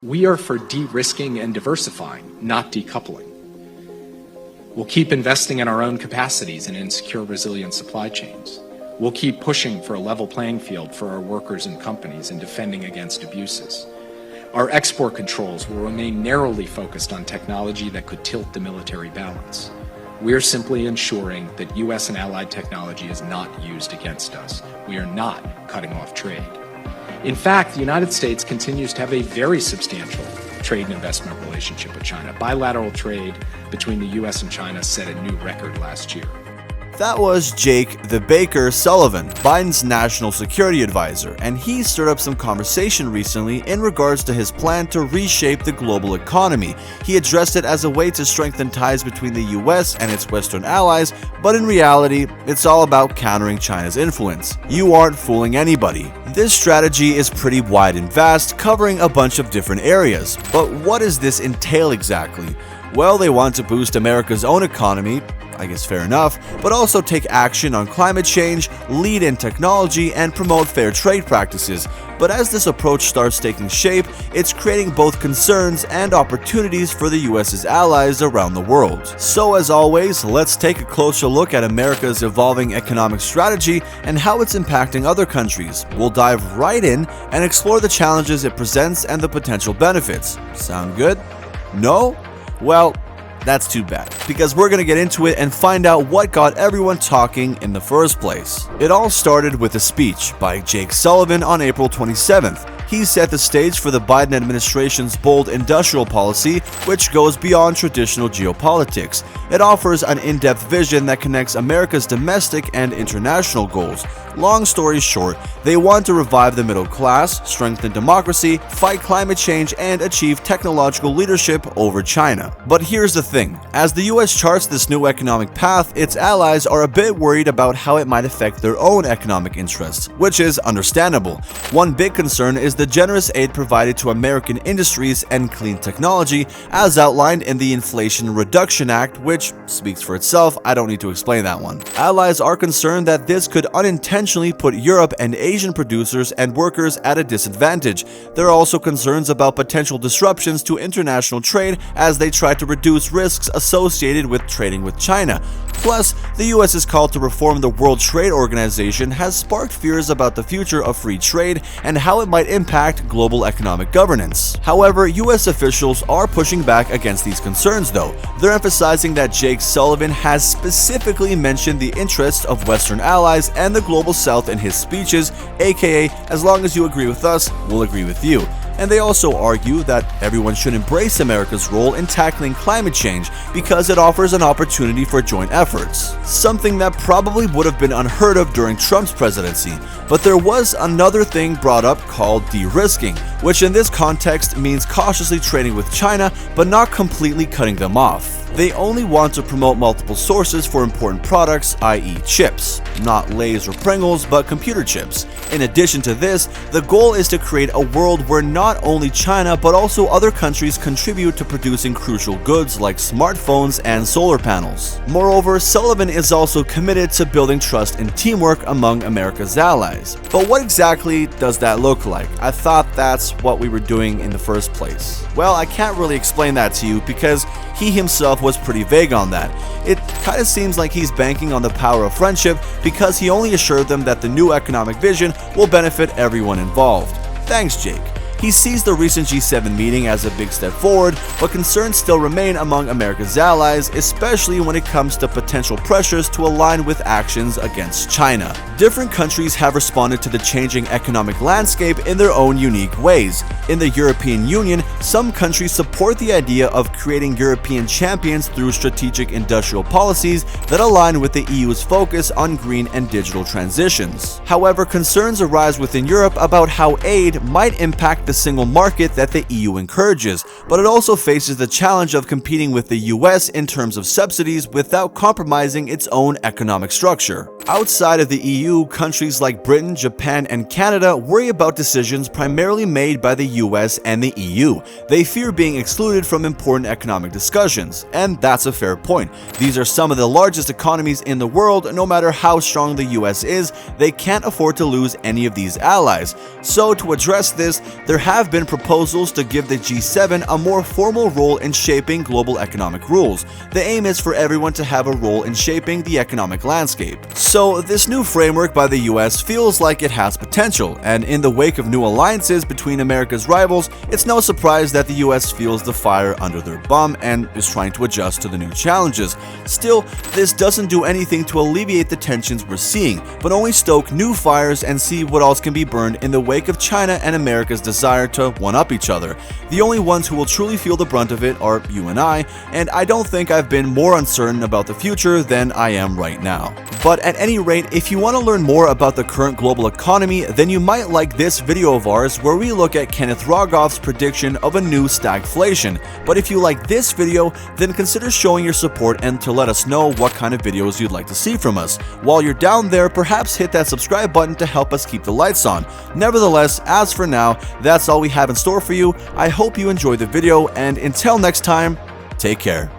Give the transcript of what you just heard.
We are for de-risking and diversifying, not decoupling. We'll keep investing in our own capacities and in secure, resilient supply chains. We'll keep pushing for a level playing field for our workers and companies and defending against abuses. Our export controls will remain narrowly focused on technology that could tilt the military balance. We're simply ensuring that U.S. and allied technology is not used against us. We are not cutting off trade. In fact, the United States continues to have a very substantial trade and investment relationship with China. Bilateral trade between the U.S. and China set a new record last year. That was Jake "the Baker" Sullivan, Biden's national security advisor, and he stirred up some conversation recently in regards to his plan to reshape the global economy. He addressed it as a way to strengthen ties between the US and its Western allies, but in reality, it's all about countering China's influence. You aren't fooling anybody. This strategy is pretty wide and vast, covering a bunch of different areas. But what does this entail exactly? Well, they want to boost America's own economy, I guess fair enough, but also take action on climate change, lead in technology, and promote fair trade practices. But as this approach starts taking shape, it's creating both concerns and opportunities for the US's allies around the world. So as always, let's take a closer look at America's evolving economic strategy and how it's impacting other countries. We'll dive right in and explore the challenges it presents and the potential benefits. Sound good? No? Well, that's too bad, because we're going to get into it and find out what got everyone talking in the first place. It all started with a speech by Jake Sullivan on April 27th. He set the stage for the Biden administration's bold industrial policy, which goes beyond traditional geopolitics. It offers an in-depth vision that connects America's domestic and international goals. Long story short, they want to revive the middle class, strengthen democracy, fight climate change, and achieve technological leadership over China. But here's the thing. As the US charts this new economic path, its allies are a bit worried about how it might affect their own economic interests, which is understandable. One big concern is the generous aid provided to American industries and clean technology, as outlined in the Inflation Reduction Act, which speaks for itself. I don't need to explain that one. Allies are concerned that this could unintentionally put Europe and Asian producers and workers at a disadvantage. There are also concerns about potential disruptions to international trade as they try to reduce risks associated with trading with China. Plus, the US's call to reform the World Trade Organization has sparked fears about the future of free trade and how it might impact global economic governance. However, US officials are pushing back against these concerns though. They're emphasizing that Jake Sullivan has specifically mentioned the interests of Western allies and the global South in his speeches, aka, as long as you agree with us, we'll agree with you. And they also argue that everyone should embrace America's role in tackling climate change because it offers an opportunity for joint efforts, something that probably would have been unheard of during Trump's presidency. But there was another thing brought up called de-risking, which in this context means cautiously trading with China but not completely cutting them off. They only want to promote multiple sources for important products, i.e. chips. Not Lay's or Pringles, but computer chips. In addition to this, the goal is to create a world where not only China but also other countries contribute to producing crucial goods like smartphones and solar panels. Moreover, Sullivan is also committed to building trust and teamwork among America's allies. But what exactly does that look like? I thought that's what we were doing in the first place. Well, I can't really explain that to you because he himself was pretty vague on that. It kind of seems like he's banking on the power of friendship because he only assured them that the new economic vision will benefit everyone involved. Thanks, Jake. He sees the recent G7 meeting as a big step forward, but concerns still remain among America's allies, especially when it comes to potential pressures to align with actions against China. Different countries have responded to the changing economic landscape in their own unique ways. In the European Union, some countries support the idea of creating European champions through strategic industrial policies that align with the EU's focus on green and digital transitions. However, concerns arise within Europe about how aid might impact the single market that the EU encourages, but it also faces the challenge of competing with the US in terms of subsidies without compromising its own economic structure. Outside of the EU, countries like Britain, Japan, and Canada worry about decisions primarily made by the US and the EU. They fear being excluded from important economic discussions, and that's a fair point. These are some of the largest economies in the world. No matter how strong the US is, they can't afford to lose any of these allies. So to address this, there have been proposals to give the G7 a more formal role in shaping global economic rules. The aim is for everyone to have a role in shaping the economic landscape. So this new framework by the US feels like it has potential, and in the wake of new alliances between America's rivals, it's no surprise that the US feels the fire under their bum and is trying to adjust to the new challenges. Still, this doesn't do anything to alleviate the tensions we're seeing, but only stoke new fires and see what else can be burned in the wake of China and America's desire to one-up each other. The only ones who will truly feel the brunt of it are you and I don't think I've been more uncertain about the future than I am right now. But at any rate, if you want to learn more about the current global economy, then you might like this video of ours where we look at Kenneth Rogoff's prediction of a new stagflation. But if you like this video, then consider showing your support and to let us know what kind of videos you'd like to see from us. While you're down there, perhaps hit that subscribe button to help us keep the lights on. Nevertheless, as for now, that's all we have in store for you. I hope you enjoyed the video, and until next time, take care.